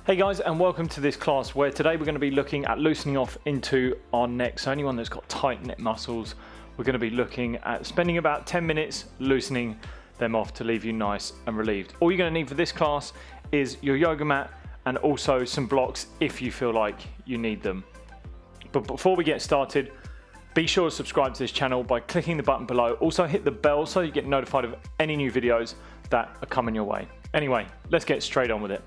Hey guys, and welcome to this class where today we're going to be looking at loosening off into our neck. So anyone that's got tight neck muscles, we're going to be looking at spending about 10 minutes loosening them off to leave you nice and relieved. All you're going to need for this class is your yoga mat and also some blocks if you feel like you need them. But before we get started, be sure to subscribe to this channel by clicking the button below. Also hit the bell so you get notified of any new videos that are coming your way. Anyway, let's get straight on with it.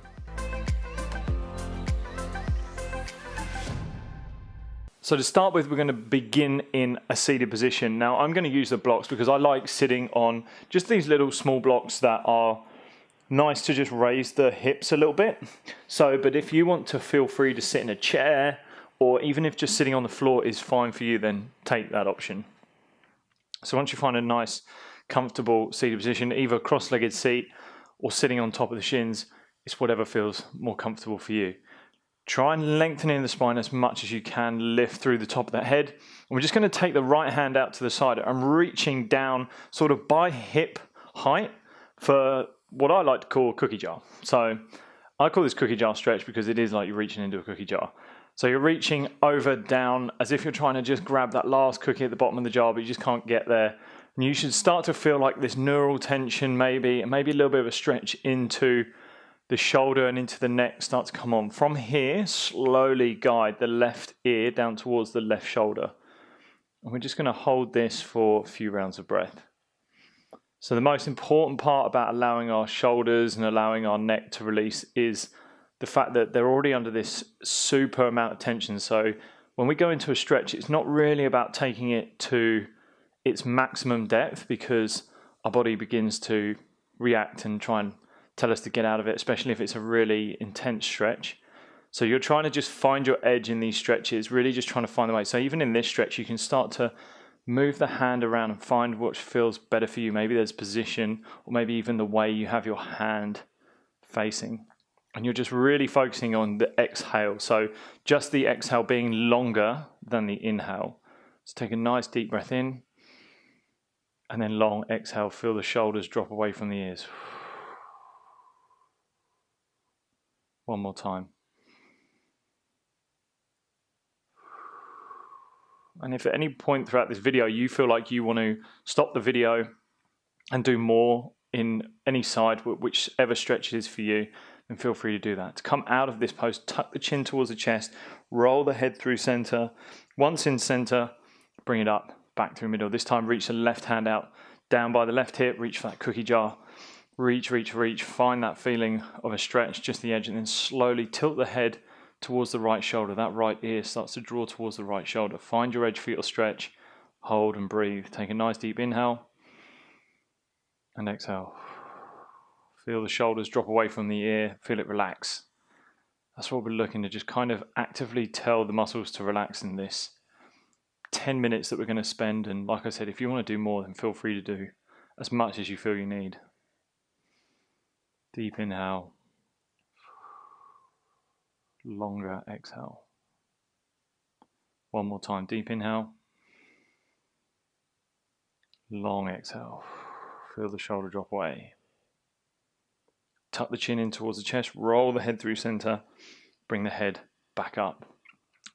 So to start with, we're going to begin in a seated position. Now I'm going to use the blocks because I like sitting on just these little small blocks that are nice to just raise the hips a little bit. But if you want to, feel free to sit in a chair, or even if just sitting on the floor is fine for you, then take that option. So once you find a nice, comfortable seated position, either cross-legged seat or sitting on top of the shins, it's whatever feels more comfortable for you. Try and lengthen in the spine as much as you can, lift through the top of that head. And we're just going to take the right hand out to the side. I'm reaching down sort of by hip height for what I like to call a cookie jar. So I call this cookie jar stretch because it is like you're reaching into a cookie jar. So you're reaching over, down, as if you're trying to just grab that last cookie at the bottom of the jar, but you just can't get there. And you should start to feel like this neural tension maybe, and maybe a little bit of a stretch into the shoulder and into the neck start to come on. From here, slowly guide the left ear down towards the left shoulder. And we're just going to hold this for a few rounds of breath. So the most important part about allowing our shoulders and allowing our neck to release is the fact that they're already under this super amount of tension. So when we go into a stretch, it's not really about taking it to its maximum depth, because our body begins to react and try and tell us to get out of it, especially if it's a really intense stretch. So you're trying to just find your edge in these stretches, really just trying to find the way. So even in this stretch, you can start to move the hand around and find what feels better for you. Maybe there's position, or maybe even the way you have your hand facing. And you're just really focusing on the exhale. So just the exhale being longer than the inhale. So take a nice deep breath in, and then long exhale. Feel the shoulders drop away from the ears. One more time. And if at any point throughout this video you feel like you want to stop the video and do more in any side, whichever stretch it is for you, then feel free to do that. To come out of this pose, tuck the chin towards the chest, roll the head through center. Once in center, bring it up, back through middle. This time reach the left hand out, down by the left hip, reach for that cookie jar. Reach, reach, reach, find that feeling of a stretch, just the edge, and then slowly tilt the head towards the right shoulder. That right ear starts to draw towards the right shoulder. Find your edge for your stretch, hold and breathe. Take a nice deep inhale and exhale. Feel the shoulders drop away from the ear, feel it relax. That's what we're looking to just kind of actively tell the muscles to relax in this 10 minutes that we're going to spend. And like I said, if you want to do more, then feel free to do as much as you feel you need. Deep inhale, longer exhale. One more time, deep inhale, long exhale. Feel the shoulder drop away. Tuck the chin in towards the chest, roll the head through center, bring the head back up.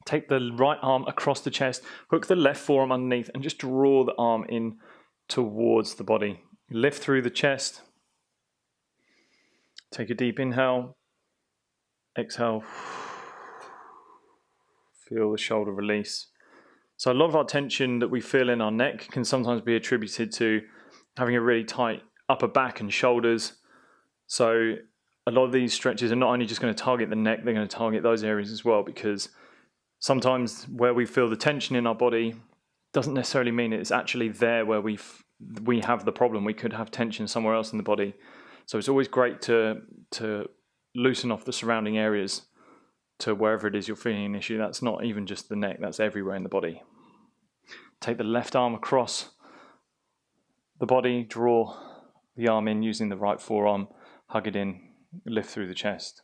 Take the right arm across the chest, hook the left forearm underneath, and just draw the arm in towards the body. Lift through the chest. Take a deep inhale, exhale, feel the shoulder release. So a lot of our tension that we feel in our neck can sometimes be attributed to having a really tight upper back and shoulders. So a lot of these stretches are not only just going to target the neck, they're going to target those areas as well, because sometimes where we feel the tension in our body doesn't necessarily mean it's actually there where we have the problem. We could have tension somewhere else in the body. So it's always great to loosen off the surrounding areas to wherever it is you're feeling an issue. That's not even just the neck, that's everywhere in the body. Take the left arm across the body, draw the arm in using the right forearm, hug it in, lift through the chest.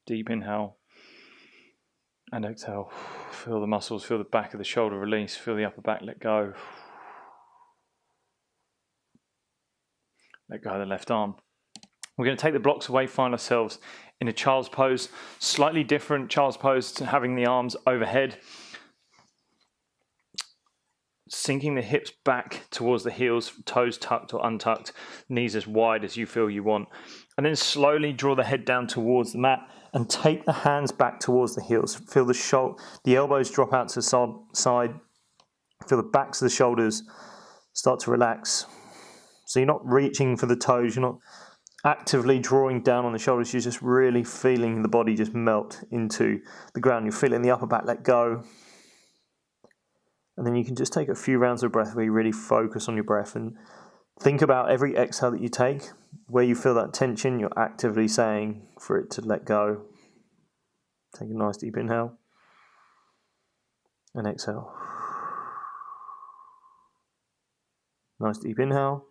Deep inhale. And exhale. Feel the muscles, feel the back of the shoulder release, feel the upper back let go. Let go of the left arm. We're going to take the blocks away, find ourselves in a child's pose. Slightly different child's pose to having the arms overhead. Sinking the hips back towards the heels, toes tucked or untucked, knees as wide as you feel you want. And then slowly draw the head down towards the mat and take the hands back towards the heels. Feel the elbows drop out to the side. Feel the backs of the shoulders start to relax. So you're not reaching for the toes, you're not actively drawing down on the shoulders, you're just really feeling the body just melt into the ground. You're feeling the upper back let go. And then you can just take a few rounds of breath where you really focus on your breath and think about every exhale that you take, where you feel that tension, you're actively saying for it to let go. Take a nice deep inhale and exhale. Nice deep inhale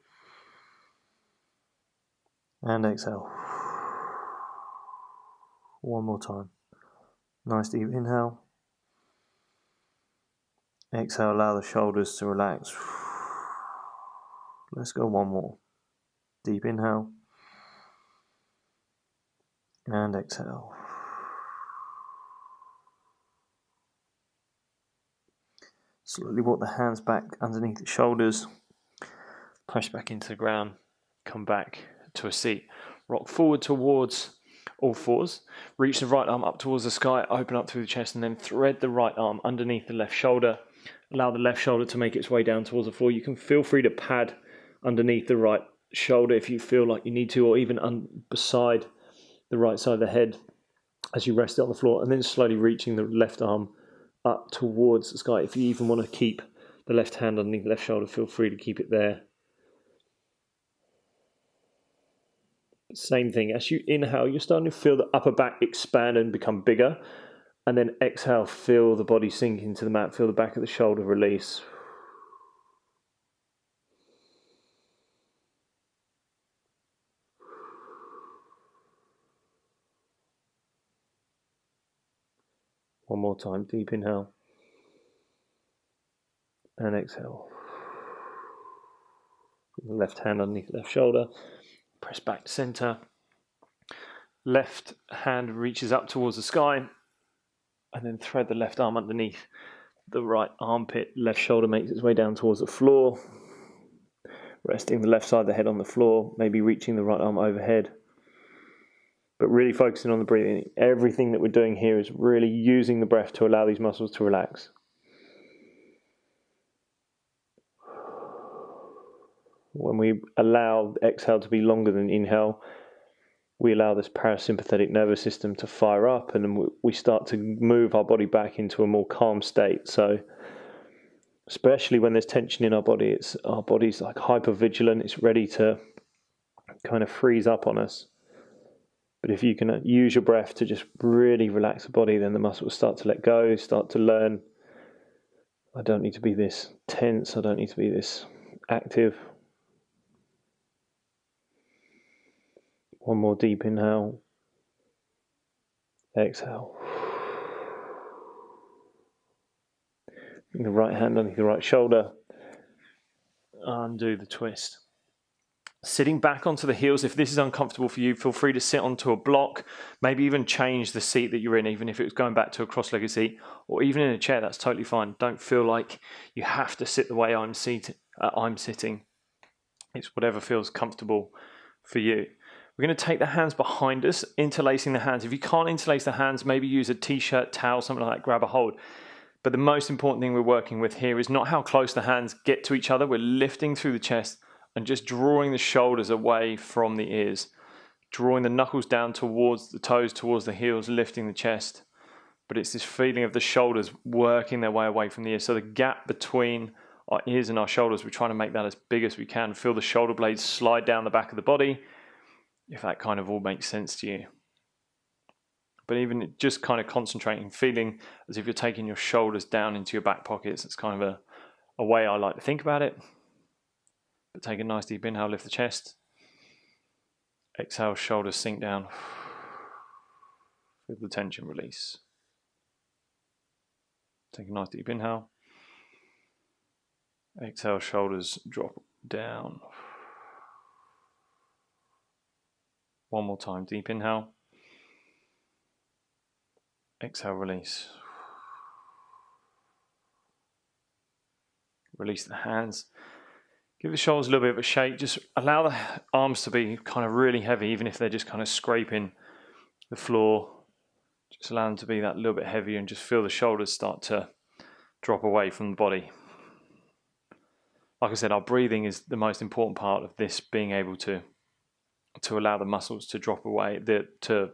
and exhale. One more time. Nice deep inhale. Exhale, allow the shoulders to relax. Let's go one more. Deep inhale. And exhale. Slowly walk the hands back underneath the shoulders. Press back into the ground. Come back to a seat. Rock forward towards all fours. Reach the right arm up towards the sky. Open up through the chest and then thread the right arm underneath the left shoulder. Allow the left shoulder to make its way down towards the floor. You can feel free to pad underneath the right shoulder if you feel like you need to, or even beside the right side of the head as you rest it on the floor, and then slowly reaching the left arm up towards the sky. If you even want to keep the left hand underneath the left shoulder, feel free to keep it there. Same thing, as you inhale, you're starting to feel the upper back expand and become bigger. And then exhale, feel the body sink into the mat, feel the back of the shoulder release. One more time, deep inhale. And exhale. Left hand underneath the left shoulder. Press back to center. Left hand reaches up towards the sky. And then thread the left arm underneath the right armpit. Left shoulder makes its way down towards the floor. Resting the left side of the head on the floor. Maybe reaching the right arm overhead. But really focusing on the breathing. Everything that we're doing here is really using the breath to allow these muscles to relax. When we allow exhale to be longer than inhale, we allow this parasympathetic nervous system to fire up, and then we start to move our body back into a more calm state. So especially when there's tension in our body, our body's like hyper vigilant, it's ready to kind of freeze up on us. But if you can use your breath to just really relax the body, then the muscles start to let go, start to learn, I don't need to be this tense, I don't need to be this active. One more deep inhale. Exhale. Bring the right hand underneath the right shoulder. Undo the twist. Sitting back onto the heels, if this is uncomfortable for you, feel free to sit onto a block, maybe even change the seat that you're in, even if it was going back to a cross-legged seat, or even in a chair, that's totally fine. Don't feel like you have to sit the way I'm sitting. It's whatever feels comfortable for you. We're going to take the hands behind us, interlacing the hands. If you can't interlace the hands, maybe use a t-shirt, towel, something like that, grab a hold. But the most important thing we're working with here is not how close the hands get to each other. We're lifting through the chest and just drawing the shoulders away from the ears. Drawing the knuckles down towards the toes, towards the heels, lifting the chest. But it's this feeling of the shoulders working their way away from the ears. So the gap between our ears and our shoulders, we're trying to make that as big as we can. Feel the shoulder blades slide down the back of the body, if that kind of all makes sense to you. But even just kind of concentrating, feeling as if you're taking your shoulders down into your back pockets. It's kind of a way I like to think about it. But take a nice deep inhale, lift the chest. Exhale, shoulders sink down. Feel the tension release. Take a nice deep inhale. Exhale, shoulders drop down. One more time, deep inhale. Exhale, release. Release the hands. Give the shoulders a little bit of a shake. Just allow the arms to be kind of really heavy, even if they're just kind of scraping the floor. Just allow them to be that little bit heavier and just feel the shoulders start to drop away from the body. Like I said, our breathing is the most important part of this, being able to allow the muscles to drop away, to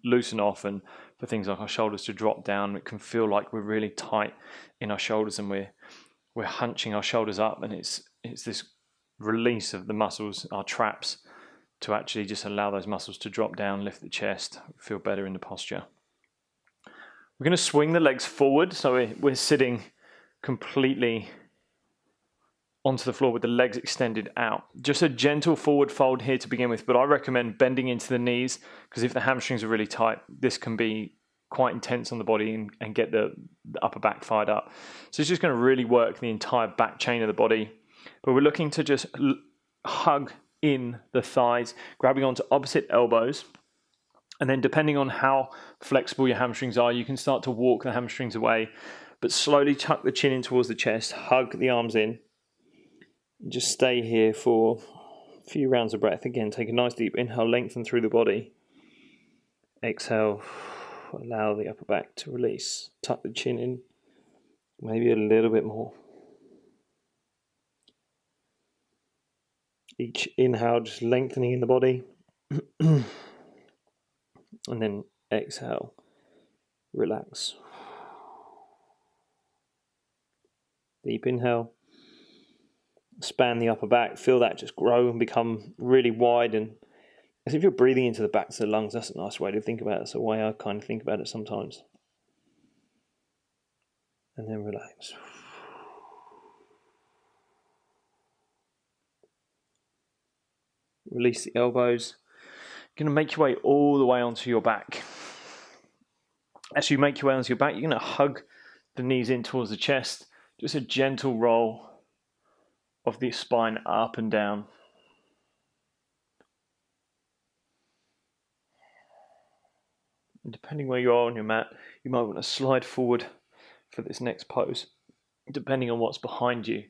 loosen off, and for things like our shoulders to drop down. It can feel like we're really tight in our shoulders and we're hunching our shoulders up, and it's this release of the muscles, our traps, to actually just allow those muscles to drop down, lift the chest, feel better in the posture. We're going to swing the legs forward, so we're sitting completely onto the floor with the legs extended out. Just a gentle forward fold here to begin with, but I recommend bending into the knees, because if the hamstrings are really tight, this can be quite intense on the body and get the upper back fired up. So it's just going to really work the entire back chain of the body. But we're looking to just hug in the thighs, grabbing onto opposite elbows. And then depending on how flexible your hamstrings are, you can start to walk the hamstrings away, but slowly tuck the chin in towards the chest, hug the arms in. Just stay here for a few rounds of breath. Again, take a nice deep inhale, lengthen through the body. Exhale, allow the upper back to release. Tuck the chin in, maybe a little bit more. Each inhale, just lengthening in the body. And then exhale, relax. Deep inhale. Span the upper back, feel that just grow and become really wide, and as if you're breathing into the backs of the lungs. That's a nice way to think about it. That's the way I kind of think about it sometimes. And then relax. Release the elbows. You're going to make your way all the way onto your back. As you make your way onto your back, you're going to hug the knees in towards the chest. Just a gentle roll of the spine up and down. And depending where you are on your mat, you might want to slide forward for this next pose, depending on what's behind you.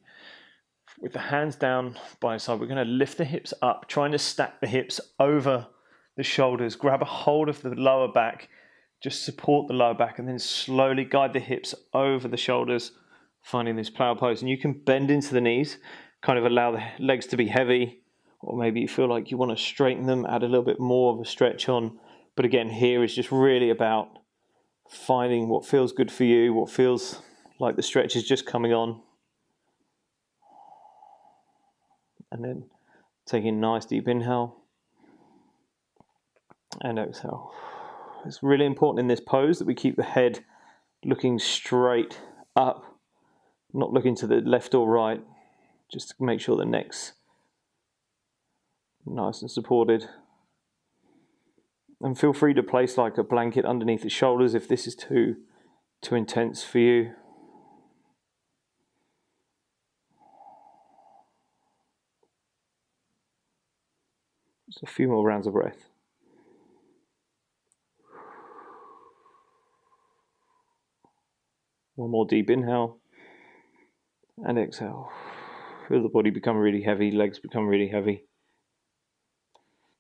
With the hands down by your side, we're going to lift the hips up, trying to stack the hips over the shoulders. Grab a hold of the lower back, just support the lower back, and then slowly guide the hips over the shoulders, finding this plow pose. And you can bend into the knees, kind of allow the legs to be heavy, or maybe you feel like you want to straighten them, add a little bit more of a stretch on. But again, here is just really about finding what feels good for you, what feels like the stretch is just coming on. And then taking a nice deep inhale and exhale. It's really important in this pose that we keep the head looking straight up, not looking to the left or right, just to make sure the neck's nice and supported. And feel free to place like a blanket underneath the shoulders if this is too intense for you. Just a few more rounds of breath. One more deep inhale and exhale. Feel the body become really heavy, legs become really heavy.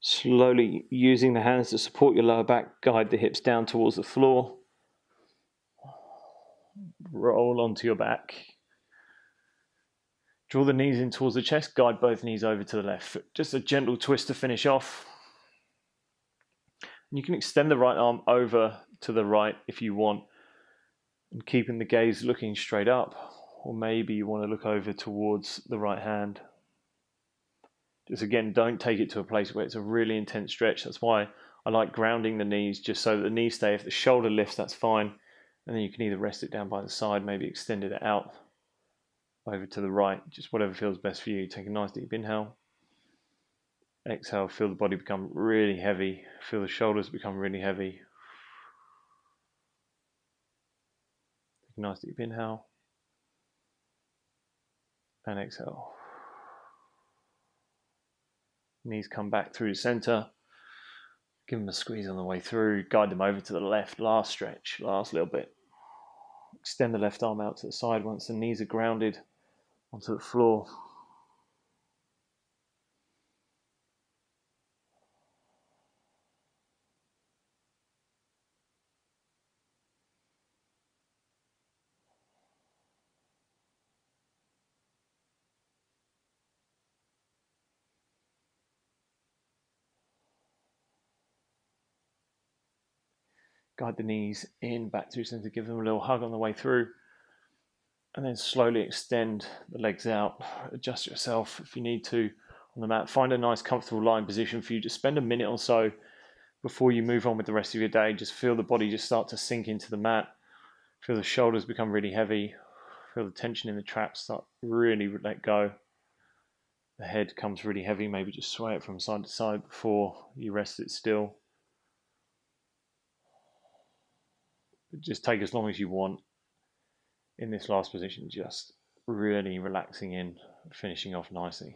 Slowly using the hands to support your lower back, guide the hips down towards the floor. Roll onto your back. Draw the knees in towards the chest, guide both knees over to the left. Just a gentle twist to finish off. And you can extend the right arm over to the right if you want, and keeping the gaze looking straight up, or maybe you want to look over towards the right hand. Just again, don't take it to a place where it's a really intense stretch. That's why I like grounding the knees, just so that the knees stay. If the shoulder lifts, that's fine. And then you can either rest it down by the side, maybe extend it out over to the right, just whatever feels best for you. Take a nice deep inhale. Exhale, feel the body become really heavy. Feel the shoulders become really heavy. Take a nice deep inhale and exhale. Knees come back through the center. Give them a squeeze on the way through. Guide them over to the left. Last stretch, last little bit. Extend the left arm out to the side once the knees are grounded onto the floor. Guide the knees in, back through center, give them a little hug on the way through. And then slowly extend the legs out. Adjust yourself if you need to on the mat. Find a nice comfortable lying position for you. Just spend a minute or so before you move on with the rest of your day. Just feel the body just start to sink into the mat. Feel the shoulders become really heavy. Feel the tension in the traps start really let go. The head comes really heavy. Maybe just sway it from side to side before you rest it still. Just take as long as you want in this last position, just really relaxing in, finishing off nicely.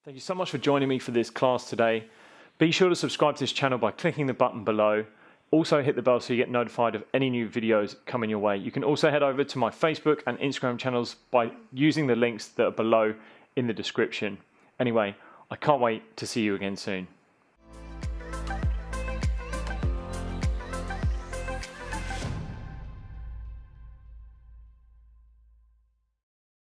Thank you so much for joining me for this class today. Be sure to subscribe to this channel by clicking the button below. Also hit the bell so you get notified of any new videos coming your way. You can also head over to my Facebook and Instagram channels by using the links that are below in the description. Anyway, I can't wait to see you again soon.